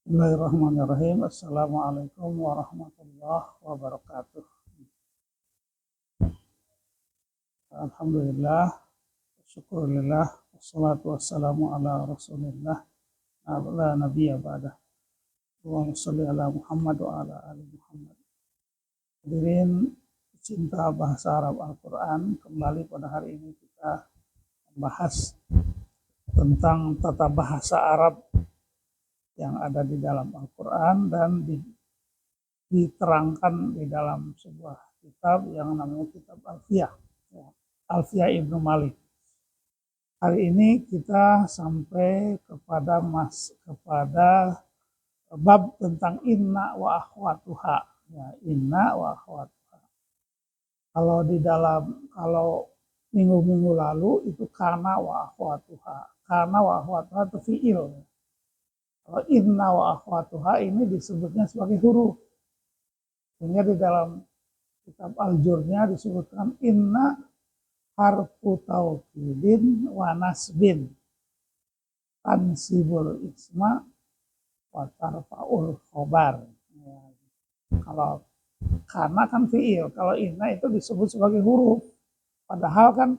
Bismillahirrahmanirrahim. Assalamualaikum warahmatullahi wabarakatuh. Alhamdulillah, syukurillah, wassalatu wassalamu ala rasulillah, ala nabiyya ba'dah. Allahumma sholli ala Muhammad wa ala ali Muhammad. Hadirin cinta bahasa Arab Al-Quran, kembali pada hari ini kita membahas tentang tata bahasa Arab yang ada di dalam Al-Quran dan diterangkan di dalam sebuah kitab yang namanya kitab Alfiyah, Alfiyah Ibnu Malik. Hari ini kita sampai kepada bab tentang inna wa akhwatuha. Ya, inna wa akhwatuha. Kalau minggu-minggu lalu itu kana wa akhwatuha. Kana wa akhwatuha itu fi'il. Kalau inna wa akhwatuha ini disebutnya sebagai huruf. Sehingga di dalam kitab Al-Jurnya disebutkan inna harfu taukidin wa nasbin tansibul isma wa tarfa'ul khobar. Kalau kana kan fi'il, kalau inna itu disebut sebagai huruf. Padahal kan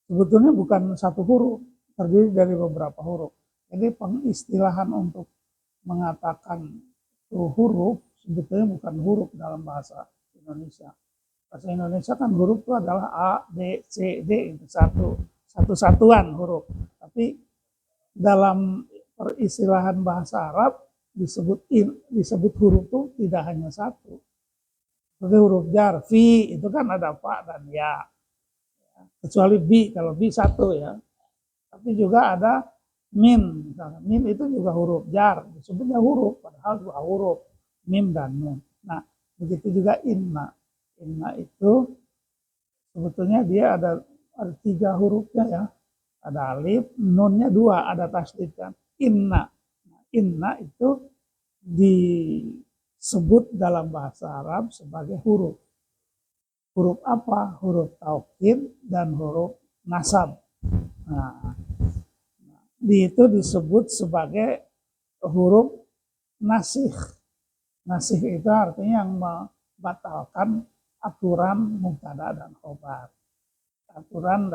sebetulnya bukan satu huruf, terdiri dari beberapa huruf. Jadi pengistilahan untuk mengatakan huruf sebetulnya bukan huruf dalam bahasa Indonesia. Bahasa Indonesia kan huruf itu adalah A, B, C, D, itu satu satuan huruf. Tapi dalam peristilahan bahasa Arab disebut huruf itu tidak hanya satu. Seperti huruf jar, fi itu kan ada fa dan ya. Kecuali bi, kalau bi satu ya. Tapi juga ada min, misalnya min itu juga huruf jar, disebutnya huruf, padahal dua huruf, mim dan nun. Nah, begitu juga inna. Inna itu sebetulnya dia ada tiga hurufnya ya, ada alif, nunnya dua, ada tasdid kan. Inna. Nah, inna itu disebut dalam bahasa Arab sebagai huruf. Huruf apa? Huruf taukid dan huruf nasab. Nah, itu disebut sebagai huruf nasih. Nasih itu artinya yang membatalkan aturan mubtada dan khobar. Aturan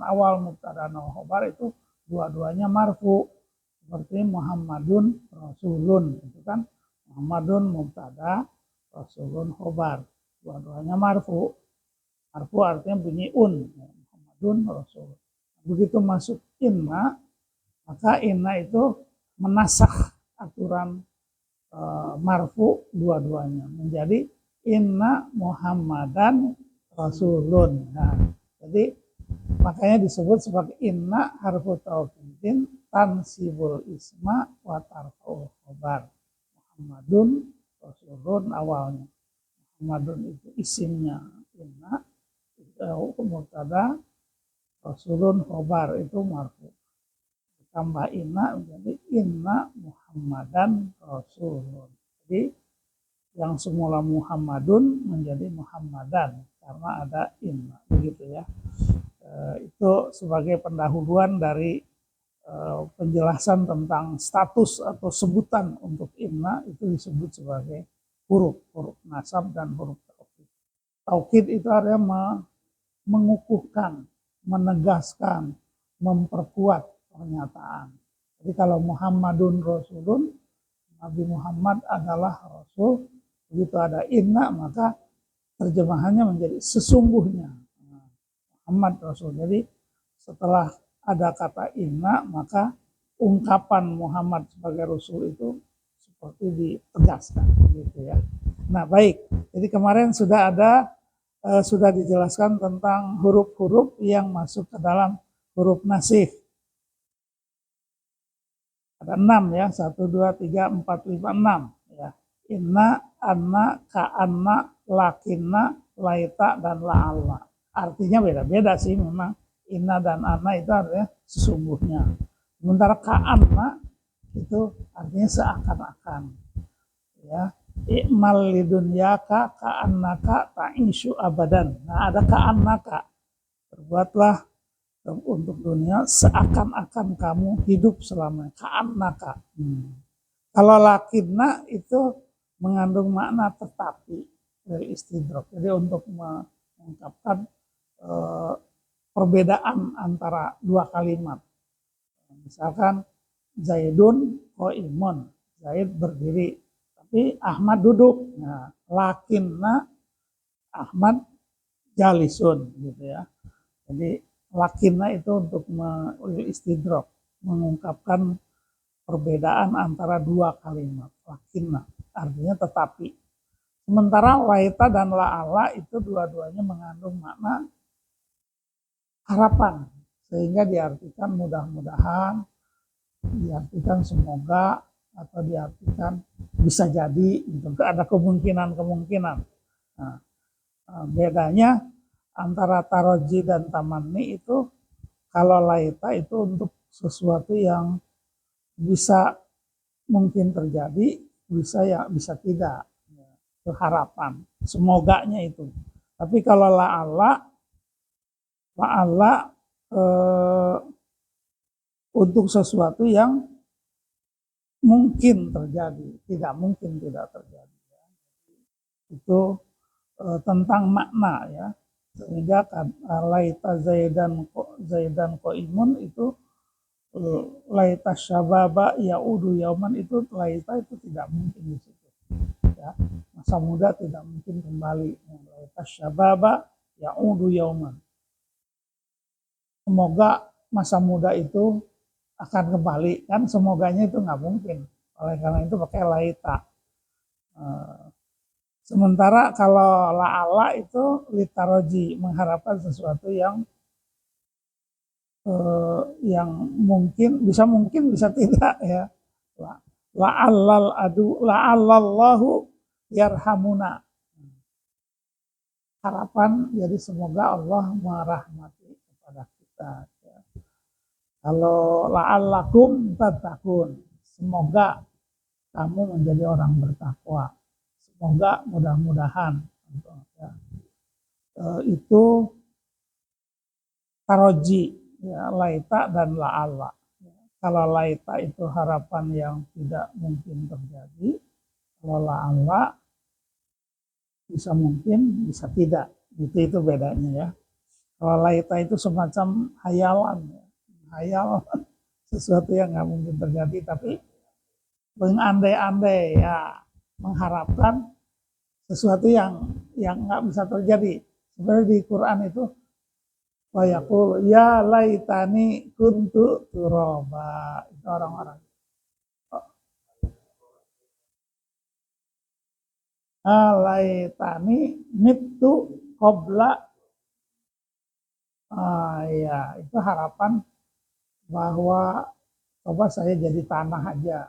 awal mubtada dan khobar itu dua-duanya marfu. Seperti Muhammadun Rasulun, itu kan Muhammadun mubtada, Rasulun khobar. Dua-duanya marfu. Marfu artinya bunyi Muhammadun Rasul. Begitu masuk inna, maka inna itu menasakh aturan marfu dua-duanya menjadi inna Muhammadan Rasulun. Nah, jadi makanya disebut sebagai inna harfu taukidin tansibul isma wa tarfa'ul khobar. Muhammadun Rasulun awalnya. Muhammadun itu isimnya inna, mubtada, Rasulun khobar itu marfu. Tambah inna menjadi inna Muhammadan Rasulun. Jadi yang semula Muhammadun menjadi Muhammadan karena ada inna, begitu ya. Itu sebagai pendahuluan dari penjelasan tentang status atau sebutan untuk inna, itu disebut sebagai huruf nasab dan huruf taukid. Taukid itu artinya mengukuhkan, menegaskan, memperkuat pernyataan. Jadi kalau Muhammadun Rasulun, Nabi Muhammad adalah Rasul, begitu ada inna maka terjemahannya menjadi sesungguhnya Muhammad Rasul. Jadi setelah ada kata inna maka ungkapan Muhammad sebagai Rasul itu seperti ditegaskan, gitu ya. Nah baik, jadi kemarin sudah dijelaskan tentang huruf-huruf yang masuk ke dalam huruf nasih. Ada 6 ya, 1, 2, 3, 4, 5, 6 ya. Inna, anna, ka'anna, lakinna, laita, dan la'alla. Artinya beda-beda sih memang. Inna dan anna itu artinya sesungguhnya. Sementara ka'anna itu artinya seakan-akan. Ya. I'mal lidunyaka ka'annaka ta'ishu abadan. Nah ada ka'annaka. Berbuatlah untuk dunia seakan-akan kamu hidup selamanya. Ka'annaka. Kalau lakinna itu mengandung makna tetapi dari istidrok. Jadi untuk mengungkapkan perbedaan antara dua kalimat. Misalkan Zaidun qaimun, Zaid berdiri, tapi Ahmad duduk. Nah, lakinna Ahmad jalisun gitu ya. Jadi lakinna itu untuk istidrok, mengungkapkan perbedaan antara dua kalimat. Lakinna artinya tetapi. Sementara laita dan la'ala itu dua-duanya mengandung makna harapan, sehingga diartikan mudah-mudahan, diartikan semoga, atau diartikan bisa jadi, gitu. Ada kemungkinan-kemungkinan. Nah, bedanya antara taroji dan tamanni itu, kalau laita itu untuk sesuatu yang bisa mungkin terjadi, bisa ya bisa tidak, itu harapan, semoganya itu. Tapi kalau la'alla untuk sesuatu yang mungkin terjadi, tidak mungkin tidak terjadi. Itu tentang makna ya. Sehingga laita zaidan qaimun itu laita syababa yaudu yauman, itu laita itu tidak mungkin di situ. Ya, masa muda tidak mungkin kembali. Laita syababa yaudu yauman. Semoga masa muda itu akan kembali, kan semoganya itu nggak mungkin. Oleh karena itu pakai laita. Sementara kalau la'ala itu litaroji, mengharapkan sesuatu yang mungkin bisa tidak ya. La'allallahu yarhamuna. Harapan jadi semoga Allah merahmati kepada kita. Ya. Kalau la'allakum tattaqun, semoga kamu menjadi orang bertakwa. Semoga mudah-mudahan ya. Itu taroji ya, laita dan la'alla. Kalau laita itu harapan yang tidak mungkin terjadi, kalau la'alla bisa mungkin, bisa tidak. Itu bedanya ya. Kalau laita itu semacam hayalan, ya. Hayal sesuatu yang nggak mungkin terjadi, tapi mengandai-andai ya, mengharapkan sesuatu yang nggak bisa terjadi. Sebenarnya di Quran itu wa yaqul ya laitani kuntu turaba, itu orang-orang. Laitani mitu qabla, ya itu harapan bahwa coba saya jadi tanah aja.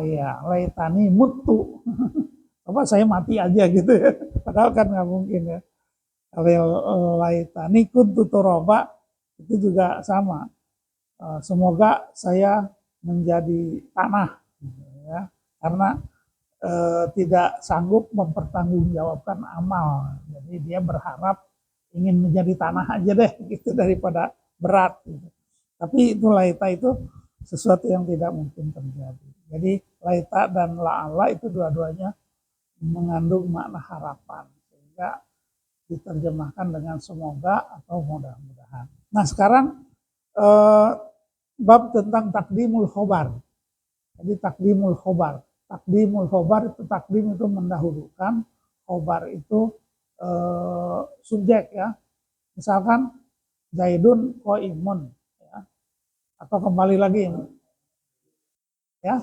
Ya laitani mutu, coba saya mati aja gitu ya. Padahal kan nggak mungkin ya. Kalau laitani kuntu turaba itu juga sama. Semoga saya menjadi tanah, ya, karena tidak sanggup mempertanggungjawabkan amal. Jadi dia berharap ingin menjadi tanah aja deh, gitu, daripada berat. Gitu. Tapi itu laita itu sesuatu yang tidak mungkin terjadi. Jadi laita dan la'ala itu dua-duanya mengandung makna harapan, sehingga diterjemahkan dengan semoga atau mudah-mudahan. Nah sekarang bab tentang takdimul khobar. Jadi takdimul khobar. Takdimul khobar itu, takdim itu mendahulukan, khobar itu subjek ya. Misalkan Zaidun qaimun ya. Atau kembali lagi ya.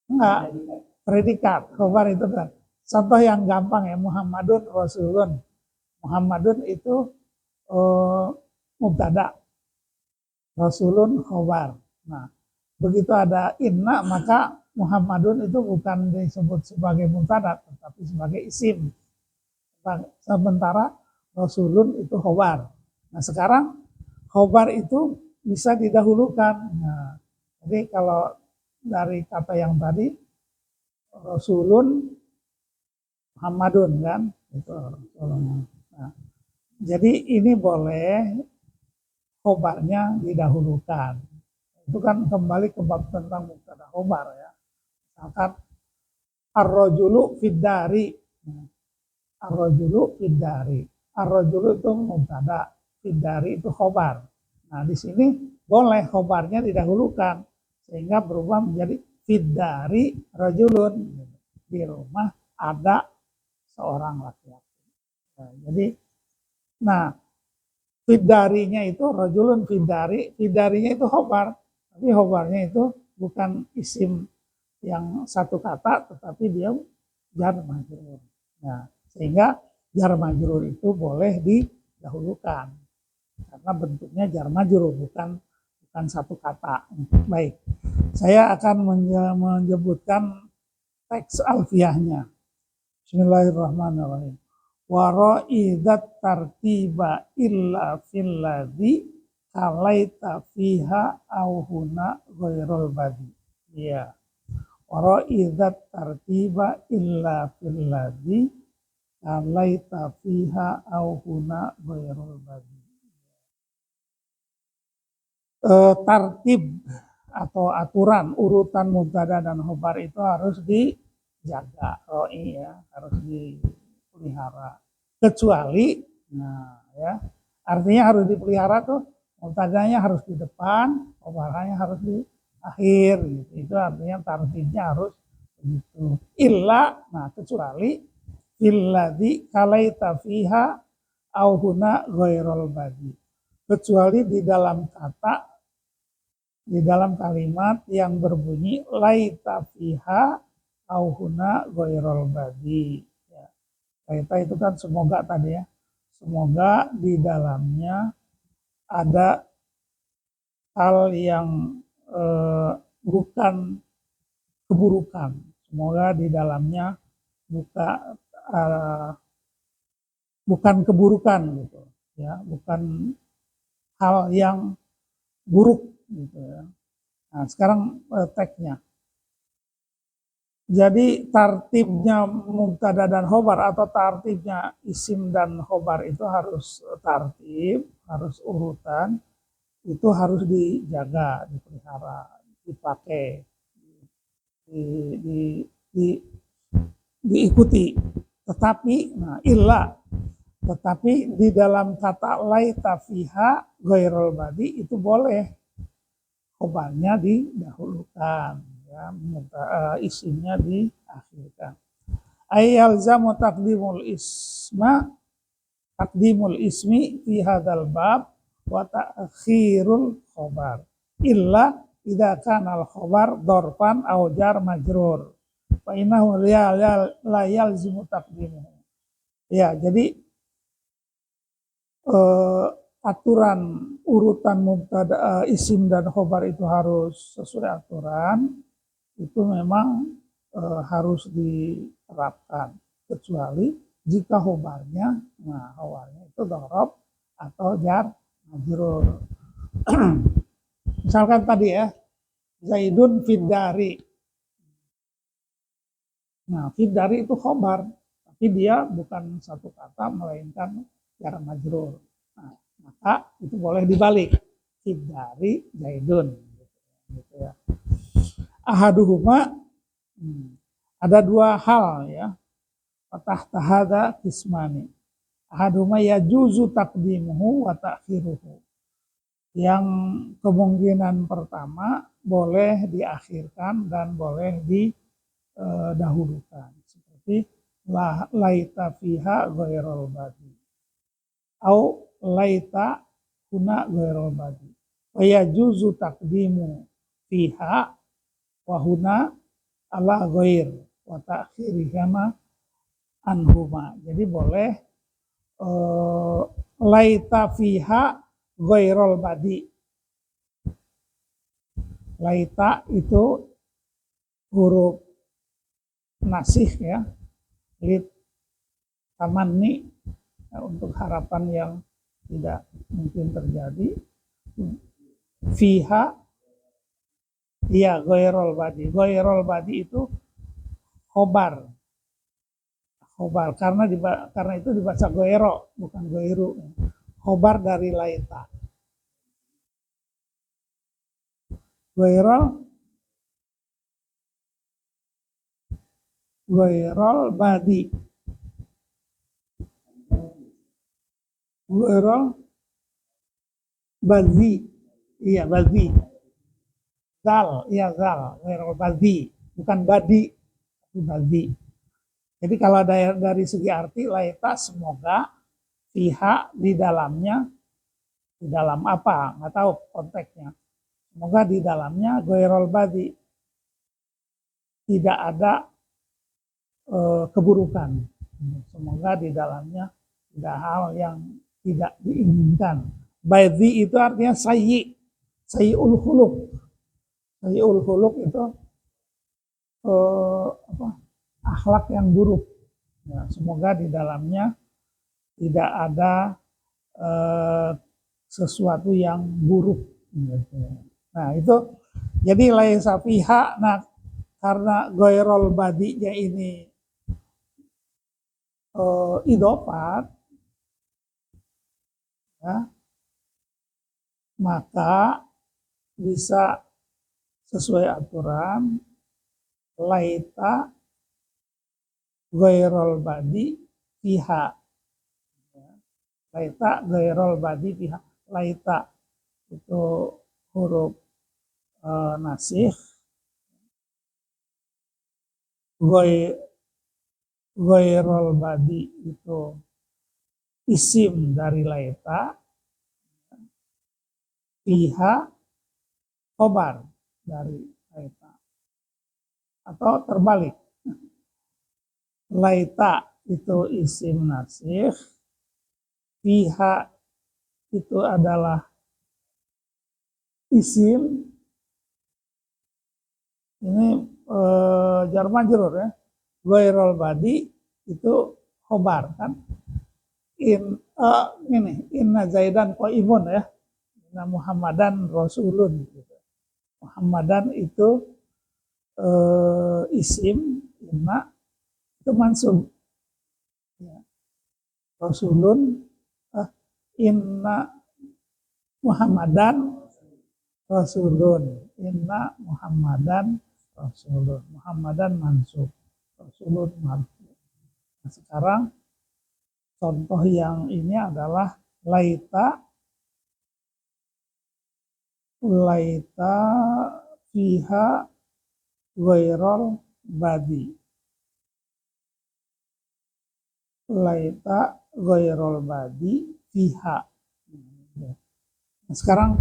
Enggak, predikat. Khobar itu kan. Contoh yang gampang ya, Muhammadun Rasulun. Muhammadun itu mubtada, Rasulun khobar. Nah, begitu ada inna, maka Muhammadun itu bukan disebut sebagai mubtada, tetapi sebagai isim. Sementara Rasulun itu khobar. Nah, sekarang khobar itu bisa didahulukan. Nah, jadi kalau dari kata yang tadi, Rasulun Muhammadun kan, itu. Nah, jadi ini boleh khobarnya didahulukan. Itu kan kembali ke bab tentang mubtada khobar ya. Misalkan ar-rajulu fiddari. Ar-rajulu fiddari. Ar-rajulu itu mubtada, fiddari itu khobar. Nah, di sini boleh khobarnya didahulukan sehingga berubah menjadi fiddari rajulun. Di rumah ada seorang laki-laki. Nah, jadi, fiddarinya itu rajulun fiddari, fiddarinya itu khobar. Tapi khobarnya itu bukan isim yang satu kata, tetapi dia jar majrur. Nah, sehingga jar majrur itu boleh didahulukan karena bentuknya jar majrur, bukan satu kata. Baik, saya akan menyebutkan teks alfiahnya. Bismillahirrahmanirrahim. Wara'idat tartiba illa filladhi kalaita fiha auhuna ghairul badi. Ya. Wara'idat tartiba illa filladhi kalaita fiha auhuna ghairul badi. Tartib atau aturan urutan mubtada dan khobar itu harus dijaga, roi ya, harus dipelihara. Kecuali, nah ya, artinya harus dipelihara tuh mubtadanya harus di depan, khobarnya harus di akhir, gitu. Itu artinya tartibnya harus begitu. Illa, nah kecuali illadzi kalaita fiha auhuna ghairul badi. Kecuali di dalam kata, di dalam kalimat yang berbunyi laita fiha auhuna ghairul badi. Ya. Laita itu kan semoga tadi ya. Semoga di dalamnya ada hal yang bukan keburukan. Semoga di dalamnya bukan keburukan gitu ya, bukan hal yang buruk gitu ya. Nah, sekarang teksnya. Jadi tartibnya mubtada dan khobar atau tartibnya isim dan khobar itu harus tartib, harus urutan, itu harus dijaga, dipelihara, dipakai, diikuti. Tetapi, nah tetapi di dalam kata laita fiha ghairul badi itu boleh khobarnya didahulukan, ya, isimnya diakhirkan. Ayalzamu taqdimul ismi fi hadzal bab wa ta'khirul khobar illa idza kana al khobar dzarfan aw jar majrur fa innahu la yalzimu taqdimuhu. Ya, jadi aturan urutan mubtada, isim dan khobar itu harus sesuai aturan, itu memang harus diterapkan, kecuali jika khobarnya, nah khobarnya itu dhorob atau jar majrur. Misalkan tadi ya, Zaidun fiddari. Nah, fiddari itu khobar, tapi dia bukan satu kata melainkan jar majrur. Nah, maka itu boleh dibalik, fiddari Zaidun gitu ya. Ahaduhuma, ada dua hal ya, tahta kismani. Ahaduhuma yajuzu taqdimuhu wa ta'khiruhu. Yang kemungkinan pertama boleh diakhirkan dan boleh didahulukan, seperti laita fiha ghairul badi au laita huna ghairul badi wa yajuzu taqdimu fiha wa huna ala ghair wa ta'khirihama anhuma. Jadi boleh laita fiha ghairul badi. Laita itu huruf nasih ya, lid tamanni, ya, untuk harapan yang tidak mungkin terjadi. Fiha, iya ghairul badi. Ghairul badi itu khobar. Khobar karena itu dibaca ghairo bukan ghairu. Khobar dari laita. goirol badi. Goirol bazi. Iya, bazi. Zal, goirol bazi. Bukan badi, tapi bazi. Jadi kalau dari segi arti, laita semoga, pihak di dalamnya, di dalam apa? Nggak tahu konteksnya. Semoga di dalamnya goirol badi, tidak ada keburukan. Semoga di dalamnya tidak hal yang tidak diinginkan. Badi itu artinya sayyi'ul khuluq. Sayyi'ul khuluq itu akhlak yang buruk. Ya, semoga di dalamnya tidak ada sesuatu yang buruk. Nah itu jadi laisa fiha. Nah karena goirol badinya ini idofat, ya, maka bisa sesuai aturan laita goirol badi fiha. Laita goirol badi fiha. Laita itu huruf nasih. Goirol badi itu isim dari laita. Fiha khobar dari laita. Atau terbalik. Laita itu isim nasih. Fiha itu adalah isim. Ini jar majrur ya. Goirol badi itu khobar kan. Inna Zaidan qaimun ya. Inna Muhammadan Rasulun. Muhammadan itu isim, inna itu mansub. Ya. Rasulun, inna Muhammadan Rasulun. Inna Muhammadan Rasulun. Muhammadan mansub. Rasulun mansub. Nah, sekarang contoh yang ini adalah laita fiha goirol badi. Laita goirol badi fiha. Nah, sekarang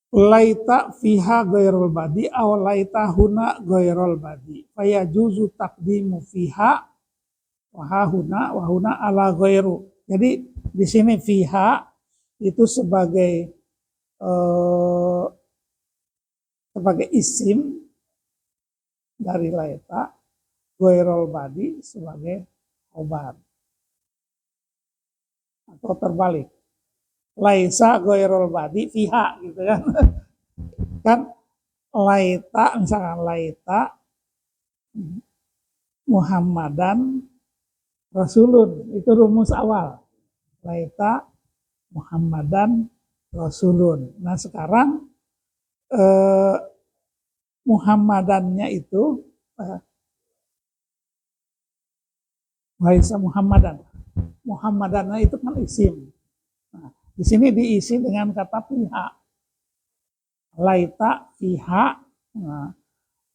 laita fiha goirol badi aw laita huna goirol badi. Faya juzu takdimu fiha wahuna ala goiru. Jadi di sini fiha itu sebagai isim dari laita, goirol badi sebagai khobar. Atau terbalik. Laisa goirol badi fiha gitu kan. Kan laita, misalkan laita Muhammadan Rasulun, itu rumus awal. Laita Muhammadan Rasulun. Nah sekarang Muhammadannya itu Laisa Muhammadan. Muhammadannya itu kan isim. Nah, di sini diisi dengan kata fiha. Laita fiha. Nah,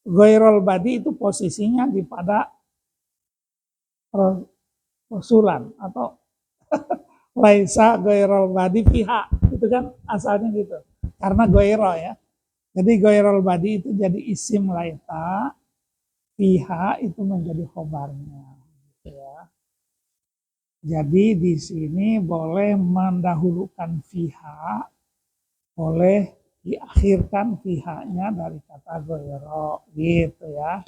goirol badi itu posisinya di pada Rasulan atau laisa goirol badi fiha. Itu kan asalnya gitu. Karena goiro ya. Jadi goirol badi itu jadi isim laita. Fiha itu menjadi khobarnya. Gitu ya. Jadi di sini boleh mendahulukan fiha, boleh diakhirkan fiha-nya dari kata goiro, gitu ya.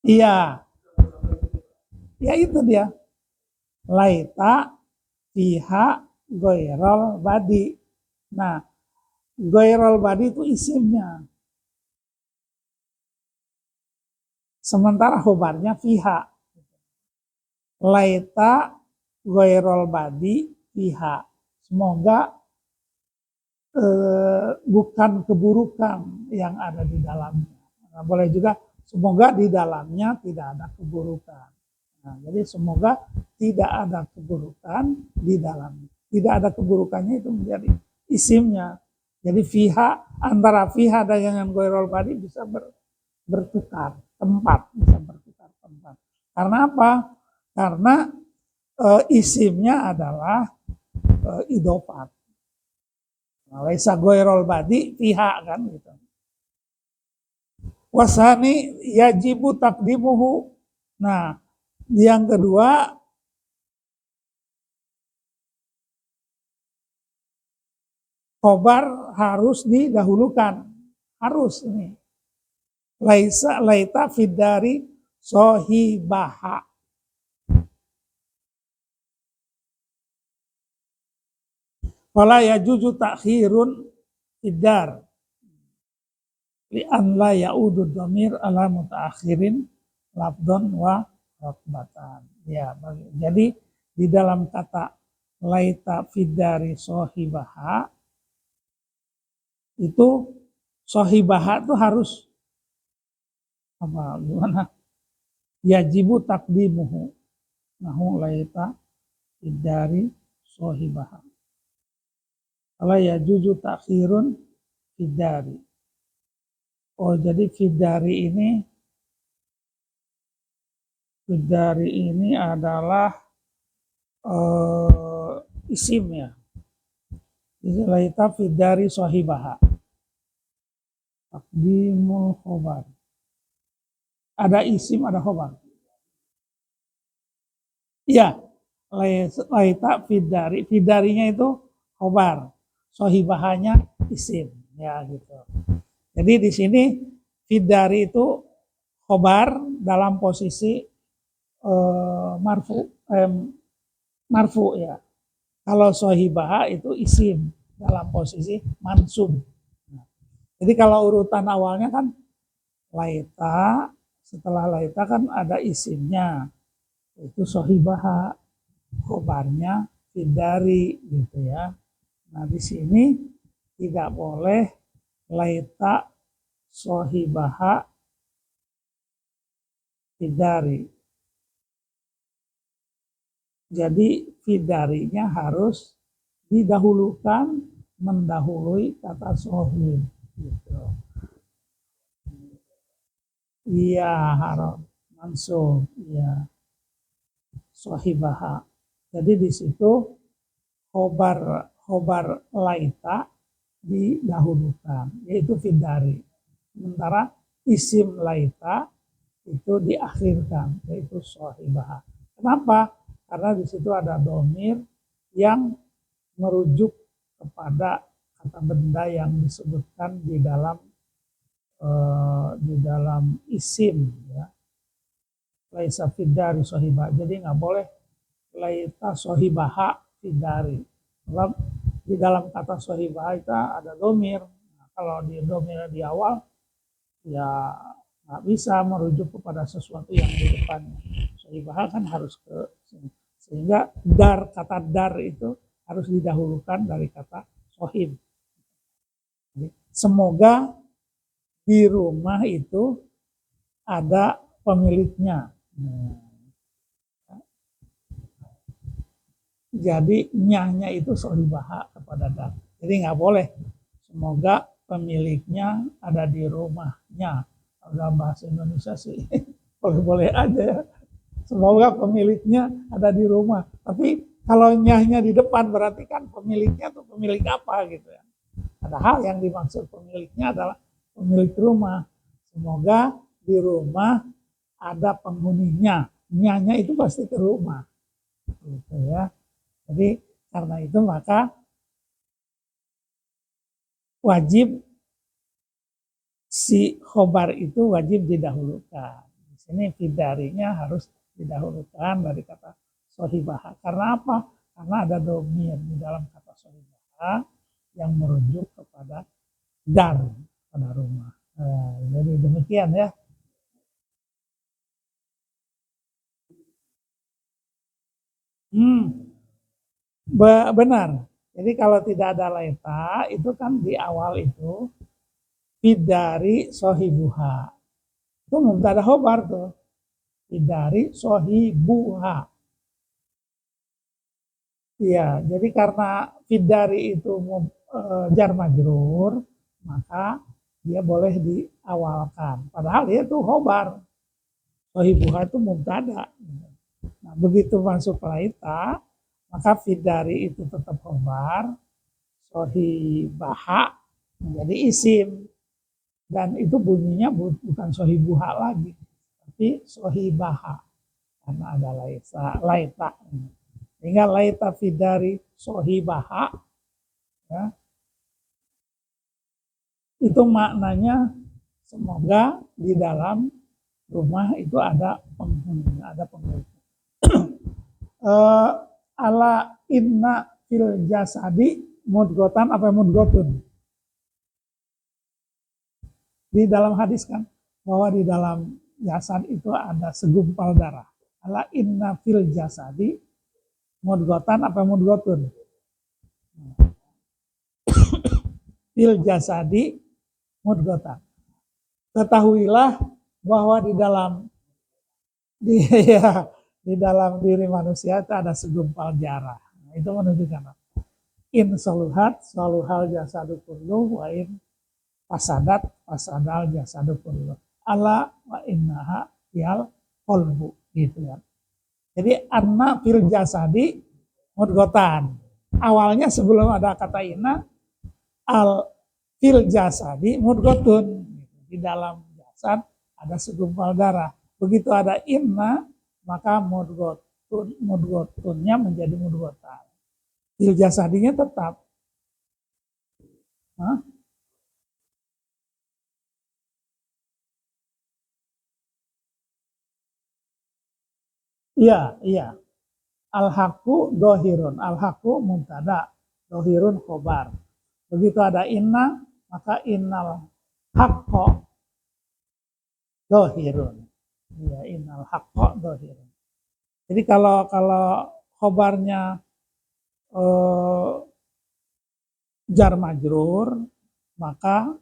Iya, ya itu dia. Laita fiha goirol badi. Nah, goirol badi itu isimnya. Sementara khobarnya fiha. Laita goirol badi fiha. Semoga bukan keburukan yang ada di dalamnya. Nah, boleh juga semoga di dalamnya tidak ada keburukan. Nah, jadi semoga tidak ada keburukan di dalamnya. Tidak ada keburukannya itu menjadi isimnya. Jadi fiha, antara fiha dengan ghairul badi bisa bertukar tempat, bisa bertukar tempat. Karena apa? Karena isimnya adalah idofat. Nah, laisa ghairul badi fiha kan gitu. Wasani yajibu takdimuhu. Nah, yang kedua khobar harus didahulukan. Harus ini. Laita fidari sohibaha. Wala yajuju takhirun fidar. Li'an la ya'udu dhamir ala mutaakhirin labdon wa rotbatan. Ya, jadi di dalam kata laita fidari sohibaha itu sohibaha itu harus apa gimana? Yajibu takdimuhu. Nahu laita fidari sohibaha. Ala yajuju takhirun fidari. Oh, jadi fidari ini adalah isim ya. Laita fidari sohibaha. Takdimul khobar. Ada isim, ada khobar. Iya, laita fidari. Fidarinya itu khobar. Sohibahanya isim. Ya gitu. Jadi di sini fidari itu khobar dalam posisi marfu ya. Kalau sohibaha itu isim dalam posisi mansub. Nah, jadi kalau urutan awalnya kan laita, setelah laita kan ada isimnya, itu sohibaha, khobarnya fidari gitu ya. Nah di sini tidak boleh laita sohibaha fidari. Jadi fidarinya harus didahulukan mendahului kata sohib. Gitu. Iya harus mansub. Iya sohibaha. Jadi di situ khobar laita didahulukan, yaitu fidari. Sementara isim laita itu diakhirkan, yaitu sohibaha. Kenapa? Karena di situ ada domir yang merujuk kepada kata benda yang disebutkan di dalam isim ya. Laisa fidari sohibah. Jadi nggak boleh laita sohibaha fidari. Sebab di dalam kata sohibah itu ada domir. Nah, kalau di domir di awal ya nggak bisa merujuk kepada sesuatu yang di depannya. Sohibah kan harus ke sini. Sehingga kata dar itu harus didahulukan dari kata sohib. Jadi, semoga di rumah itu ada pemiliknya. Jadi nyahnya itu sohibaha kepada dar. Jadi nggak boleh. Semoga pemiliknya ada di rumahnya. Dalam bahasa Indonesia sih boleh-boleh aja ya. Semoga pemiliknya ada di rumah. Tapi kalau nyahnya di depan berarti kan pemiliknya tuh pemilik apa gitu ya. Padahal yang dimaksud pemiliknya adalah pemilik rumah. Semoga di rumah ada penghuninya. Nyahnya itu pasti ke rumah. Gitu ya. Jadi karena itu maka wajib si khobar itu wajib didahulukan. Di sini fidarinya harus didahulukan dari kata sohibaha. Karena apa? Karena ada domir di dalam kata sohibaha yang merujuk kepada dar, pada rumah. Jadi demikian ya. Benar. Jadi kalau tidak ada laita, itu kan di awal itu fidari sohibuha. Itu mubtada khobar tuh. Fidari sohibuha. Iya, jadi karena fidari itu jar majrur, maka dia boleh diawalkan. Padahal dia tuh khobar. Sohibuha itu mubtada. Nah, begitu masuk laita, maka fidari itu tetap khobar, sohibaha menjadi isim. Dan itu bunyinya bukan sohibuha lagi, tapi sohibaha. Karena ada laita. Sehingga laita fidari sohibaha, ya, itu maknanya semoga di dalam rumah itu ada penghuni, ada penghuni. Ala inna fil jasadi mudgotan apa mudgotun. Di dalam hadis kan bahwa di dalam jasad itu ada segumpal darah. Ala inna fil jasadi mudgotan apa mudgotun. Fil jasadi mudgotan. Ketahuilah bahwa di dalam diri manusia itu ada segumpal darah. Nah, itu menunjukkan apa? In saluhat saluhal jasadu kullu wa in fasadat fasadal jasadu kullu. Ala wa innaha yal qalbu gitu ya. Jadi anna fil jasadi mudgotan. Awalnya sebelum ada kata inna al fil jasadi mudgotun. Di dalam jasad ada segumpal darah. Begitu ada inna, maka mudgotunnya menjadi mudgotan. Fil jasadinya tetap. Hah? Iya. Al-haqqu dohirun. Al-haqqu mubtada, dohirun khobar. Begitu ada inna, maka innal haqqo dohirun. Iya, innal haqqo dohirun. Jadi kalau khobarnya jar majrur, maka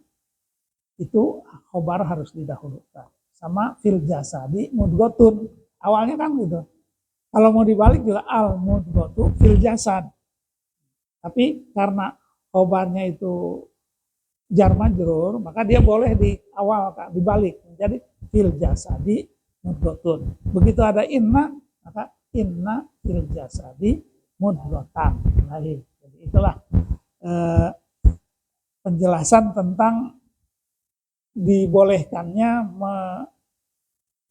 itu khobar harus didahulukan. Sama fil jasadi mudgotun. Awalnya kan gitu. Kalau mau dibalik juga al mudgotu fil jasad. Tapi karena khobarnya itu jar majrur, maka dia boleh di awal dibalik menjadi fil jasadi mudgotun. Begitu ada inna, maka inna fil jasadi mudgotan. Nah, jadi itulah penjelasan tentang dibolehkannya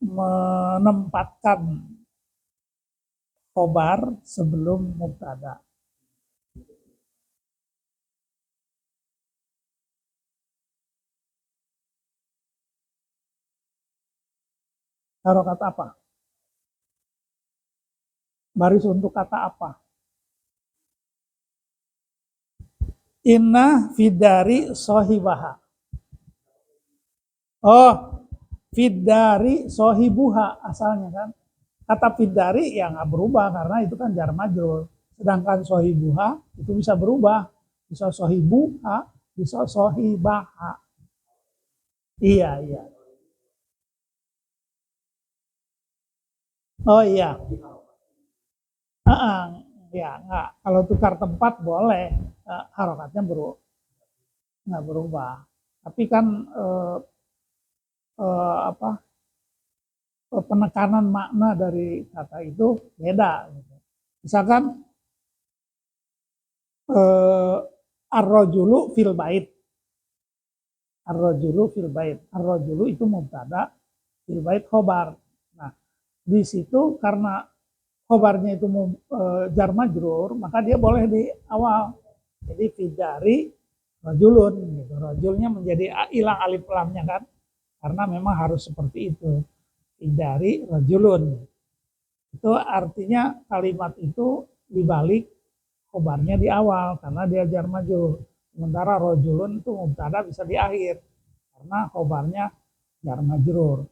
menempatkan khobar sebelum mubtada. Harokat apa? Baris untuk kata apa? Inna fidari sohibaha. Oh, fidari sohibuha asalnya kan. Kata fidari ya nggak berubah karena itu kan jar majrur. Sedangkan sohibuha itu bisa berubah. Bisa sohibuha, bisa sohibaha. Iya. Oh iya. Ya nggak. Kalau tukar tempat boleh. Harokatnya nggak berubah. Tapi kan penekanan makna dari kata itu beda. Misalkan ar-rajulu fil bait. Ar-rajulu fil bait. Ar-rajulu itu mubtada, fil bait khobar. Nah, di situ karena khobarnya itu jar majrur, maka dia boleh di awal. Jadi fidari rajulun gitu. Rajulnya menjadi hilang alif lamnya kan. Karena memang harus seperti itu. Fidari rajulun. Itu artinya kalimat itu dibalik khobarnya di awal karena dia jar majrur. Sementara rojulun itu mubtada bisa di akhir karena khobarnya jar majrur.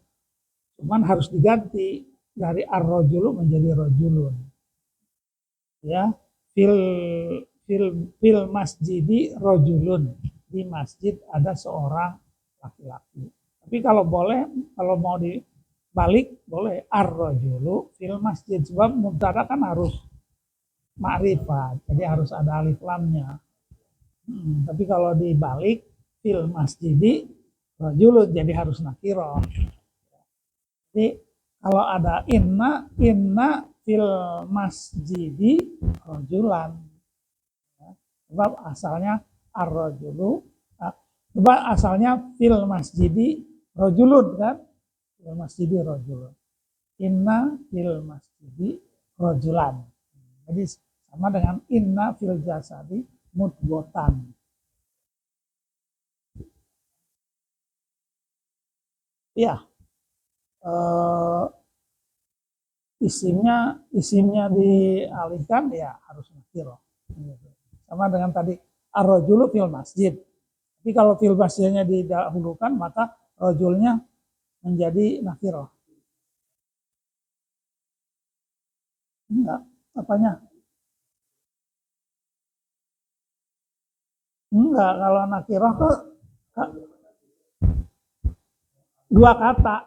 Cuman harus diganti dari ar-rojulu menjadi rojulun. Ya, fil masjidi rojulun, di masjid ada seorang laki-laki. Tapi kalau boleh, kalau mau dibalik boleh ar-rojulu fil masjid, sebab mubtada kan harus ma'rifat, jadi harus ada alif lamnya. Tapi kalau dibalik fil masjidi rojulun, jadi harus nakiro. Jadi kalau ada inna fil masjidi rojulan. Sebab asalnya ar-rojulu, sebab asalnya fil masjidi rojulun kan, fil masjidi rojulun. Inna fil masjidi rojulan. Jadi sama dengan inna fil jasadi mudgotan. Ya, isimnya dialihkan ya harus nakiro. Sama dengan tadi ar-rojulu fil masjid. Tapi kalau fil masjidnya didahulukan, maka rojulnya menjadi nakiro. Enggak, apanya? Enggak, kalau nakiro tuh dua kata.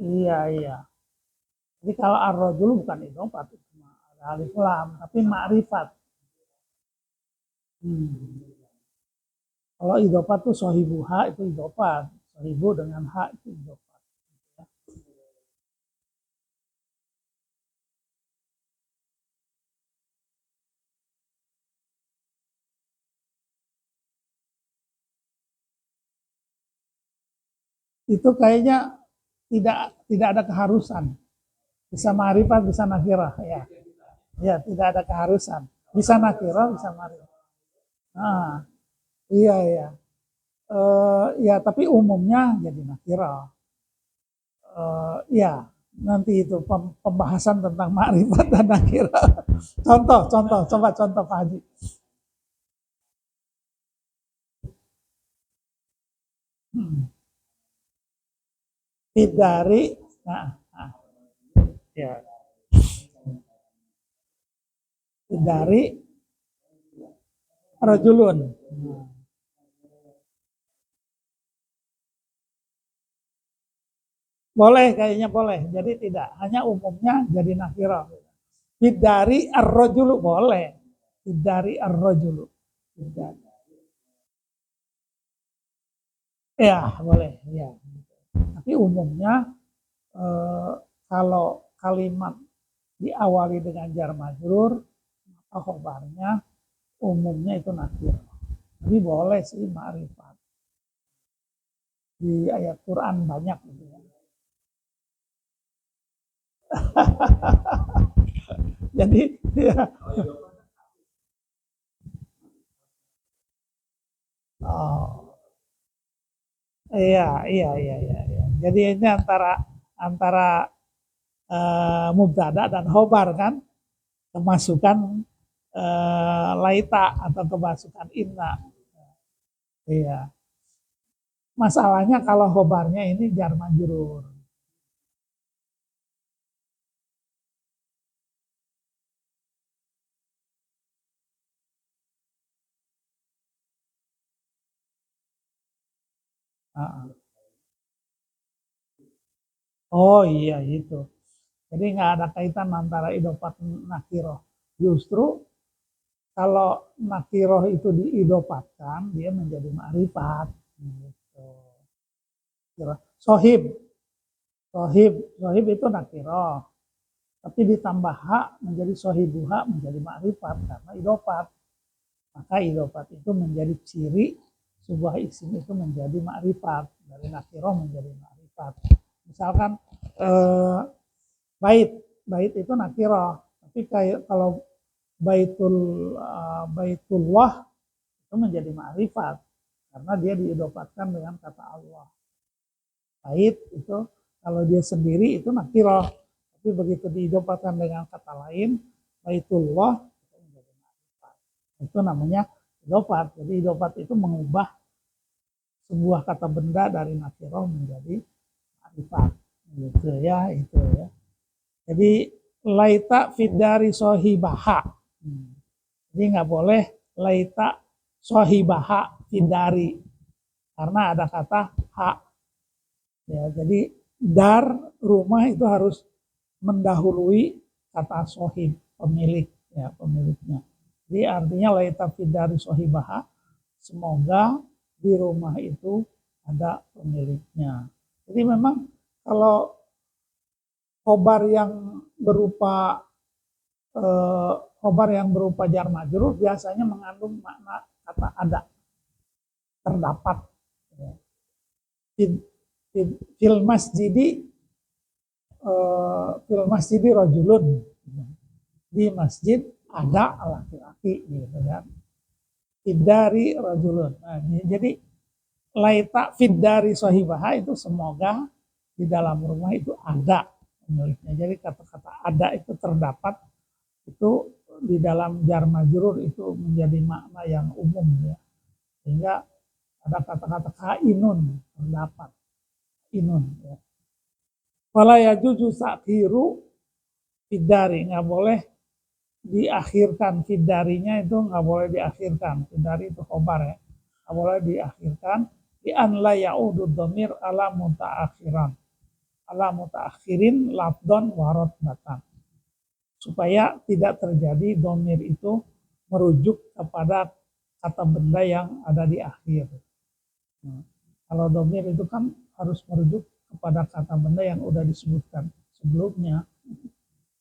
Iya. Jadi kalau ar-rojulu bukan idofat, ada alif lam, tapi ma'rifat. Kalau idofat tuh sohibu ha itu idofat, sohibu dengan ha itu idofat. Itu kayaknya tidak ada keharusan. Bisa ma'rifat, bisa nakirah, ya. Ya, tidak ada keharusan. Bisa nakirah, bisa ma'rifat. Nah, iya. Ya, tapi umumnya jadi nakirah. Ya, nanti itu pembahasan tentang ma'rifat dan nakirah. Contoh, coba contoh Pak Haji. Dari, ya, dari rajulun. Boleh, kayaknya boleh. Jadi tidak, hanya umumnya jadi nakirah. Dari ar-rajulu boleh. Dari ar-rajulu. Ya, boleh. Ya. Tapi umumnya kalau kalimat diawali dengan jar majrur, maka khobarnya umumnya itu nakir. Tapi boleh sih ma'rifat. Di ayat Quran banyak gitu ya. Jadi ya. Oh. Iya. Jadi ini antara mubtada dan khobar kan, kemasukan laita atau kemasukan inna. Iya. Masalahnya kalau khobarnya ini jar majrur. Oh iya itu. Jadi nggak ada kaitan antara idofat nakiroh. Justru kalau nakiroh itu diidopatkan, dia menjadi ma'rifat. Gitu. Sohib, sohib itu nakiroh. Tapi ditambah hak menjadi sohibuha menjadi ma'rifat karena idofat. Maka idofat itu menjadi ciri sebuah isim itu menjadi ma'rifat. Dari nakiroh menjadi ma'rifat. Misalkan bait itu nakiroh. Tapi kalau baitullah itu menjadi ma'rifat karena dia diidopatkan dengan kata Allah. Bait itu kalau dia sendiri itu nakiroh, tapi begitu diidopatkan dengan kata lain, baitullah itu menjadi ma'rifat. Itu namanya idofat. Jadi idofat itu mengubah sebuah kata benda dari nakiroh menjadi ma'rifat. Gitu ya, itu ya. Jadi laita fidari sohibaha. Jadi nggak boleh laita sohibaha fidari karena ada kata ha. Ya, jadi dar rumah itu harus mendahului kata sohib, pemilik, ya pemiliknya. Jadi artinya laita fidari sohibaha, semoga di rumah itu ada pemiliknya. Jadi memang kalau khobar yang berupa khobar yang berupa jar majrur biasanya mengandung makna kata ada, terdapat. Fil masjidi fil masjidi rajulun, di masjid ada laki-laki gitu kan. Fidari rajulun. Nah, jadi laita fidari sohibaha itu semoga di dalam rumah itu ada pemiliknya. Jadi kata-kata ada itu terdapat itu di dalam jar majrur itu menjadi makna yang umum ya. Sehingga ada kata-kata kainun, terdapat. Inun ya. Wala yajuzu sakhiru fidari, nggak boleh diakhirkan fidarinya, itu nggak boleh diakhirkan. Fidari itu khobar ya, nggak boleh diakhirkan. Di an la ya'udu dhamir ala mutaakhirin lafdon warot batan, supaya tidak terjadi dhamir itu merujuk kepada kata benda yang ada di akhir. Nah, kalau dhamir itu kan harus merujuk kepada kata benda yang udah disebutkan sebelumnya,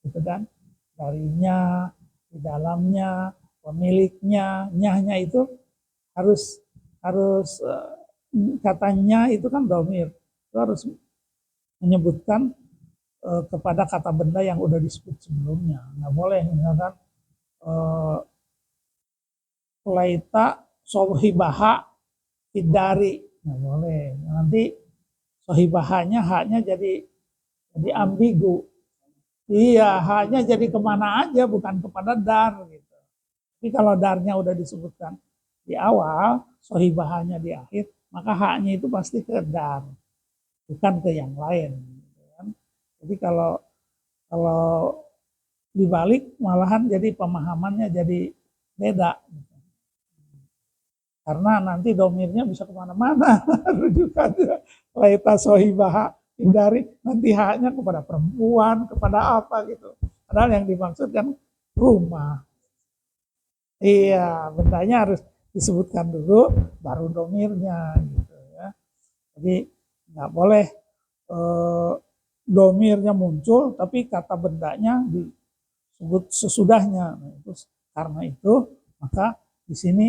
gitu kan? Darinya, di dalamnya, pemiliknya, nyahnya itu harus katanya itu kan dhamir, itu harus menyebutkan kepada kata benda yang udah disebut sebelumnya. Nggak boleh misalkan laita sohibaha fidari, nggak boleh. Nanti sohibahanya haknya jadi ambigu. Iya, haknya jadi kemana aja, bukan kepada dar gitu. Tapi kalau darnya udah disebutkan di awal, sohibahanya di akhir, maka haknya itu pasti ke dar, bukan ke yang lain. Gitu kan. Jadi kalau dibalik malahan jadi pemahamannya jadi beda. Gitu. Karena nanti domirnya bisa kemana-mana, rujukannya laita sohibaha hindari, nanti haknya kepada perempuan, kepada apa gitu. Padahal yang dimaksud kan rumah. Iya, bendanya harus disebutkan dulu, baru domirnya gitu ya. Jadi nggak boleh domirnya muncul, tapi kata bendanya disebut sesudahnya. Nah, itu, karena itu maka di sini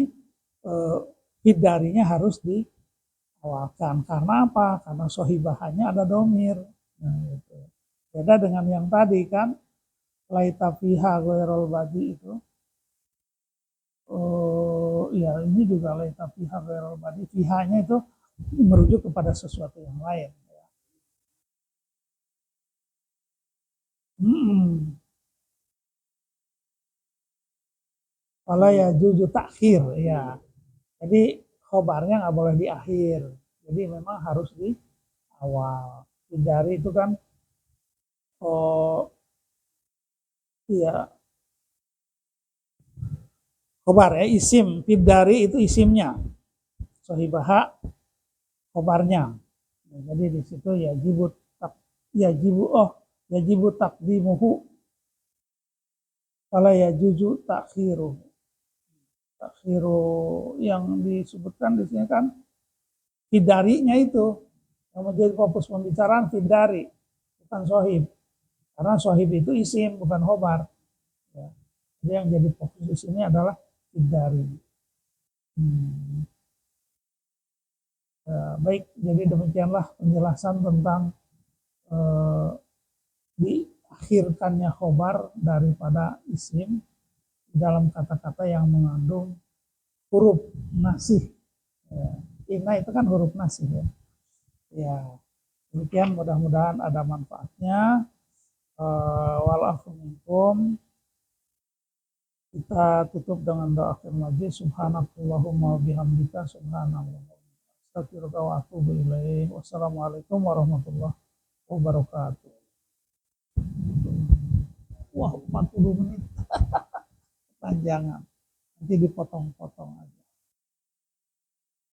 hidarinya harus diawalkan. Karena apa? Karena sohibahannya ada domir. Nah, gitu. Beda dengan yang tadi kan, laita fiha ghairul badi itu. Ya ini juga laita fiha ghairul badi. Fihanya itu merujuk kepada sesuatu yang lain. Kalau ya juju takhir ya. Jadi khobarnya nggak boleh di akhir. Jadi memang harus di awal. Hindari itu kan ya khobar ya, isim. Hindari itu isimnya. Sohibaha khobarnya. Jadi di situ ya jibu takdimuhu wala ya juju takhiru. Takhiru yang disebutkan di sini kan hindarinya itu yang menjadi fokus pembicaraan, hindari bukan sohib, karena sohib itu isim bukan khobar ya. Jadi yang jadi fokus di sini adalah hindari. Baik, jadi demikianlah penjelasan tentang diakhirkannya khobar daripada isim dalam kata-kata yang mengandung huruf nasih. Ya. Inna itu kan huruf nasih ya. Ya, demikian mudah-mudahan ada manfaatnya. Walafu minkum. Kita tutup dengan doa akhir majlis. Subhanakallahumma bihamdika subhanallah. Astagfirullah wa atubu ilaih. Wassalamualaikum warahmatullahi wabarakatuh. wah 40 menit panjangan, nanti dipotong-potong aja.